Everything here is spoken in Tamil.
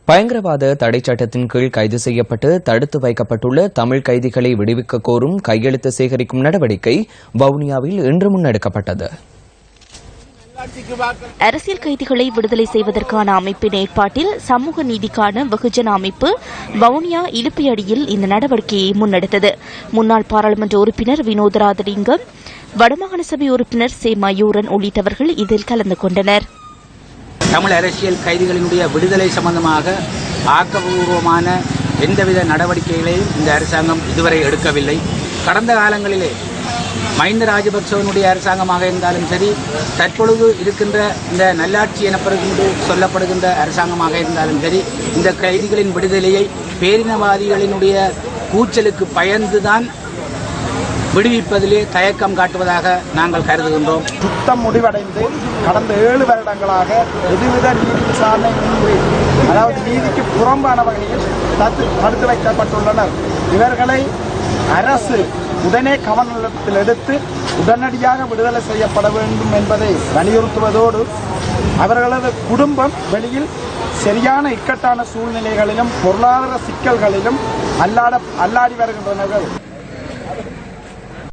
பயங்கரவாத தடை சட்டத்தின் கீழ் கைது செய்யப்பட்டு தடுத்து வைக்கப்பட்டுள்ள தமிழ் கைதிகளை விடுவிக்க கோரும் கையெழுத்து சேகரிக்கும் நடவடிக்கை வவுனியாவில் இன்று முன்னெடுக்கப்பட்டது. அரசியல் கைதிகளை விடுதலை செய்வதற்கான அமைப்பின் ஏற்பாட்டில் சமூக நீதிக்கான வெகுஜன அமைப்பு வவுனியா இலுப்பியடியில் இந்த நடவடிக்கையை முன்னெடுத்தது. முன்னாள் பாராளுமன்ற உறுப்பினர் வினோதராஜலிங்கம், வடமாகாண சபை உறுப்பினர் சே மயூரன் உள்ளிட்டவர்கள் இதில் கலந்து கொண்டனர். தமிழ் அரசியல் கைதிகளினுடைய விடுதலை சம்பந்தமாக ஆக்கப்பூர்வமான எந்தவித நடவடிக்கைகளையும் இந்த அரசாங்கம் இதுவரை எடுக்கவில்லை. கடந்த காலங்களிலே மஹிந்த ராஜபக்சவனுடைய அரசாங்கமாக இருந்தாலும் சரி, தற்பொழுது இருக்கின்ற இந்த நல்லாட்சி எனப்படுகின்ற சொல்லப்படுகின்ற அரசாங்கமாக இருந்தாலும் சரி, இந்த கைதிகளின் விடுதலையை பேரினவாதிகளினுடைய கூச்சலுக்கு பயந்துதான் விடுவிப்பதிலே தயக்கம் காட்டுவதாக நாங்கள் கருதுகின்றோம். யுத்தம் முடிவடைந்து கடந்த 7 வருடங்களாக எதுவித நீதி விசாரணையின்றி, அதாவது நீதிக்கு புறம்பான வகையில் தடுத்து வைக்கப்பட்டுள்ளனர். இவர்களை அரசு உடனே கவனத்தில் எடுத்து உடனடியாக விடுதலை செய்யப்பட வேண்டும் என்பதை வலியுறுத்துவதோடு, அவர்களது குடும்பம் வெளியில் சரியான இக்கட்டான சூழ்நிலைகளிலும் பொருளாதார சிக்கல்களிலும் அல்லாடி வருகின்றனர்.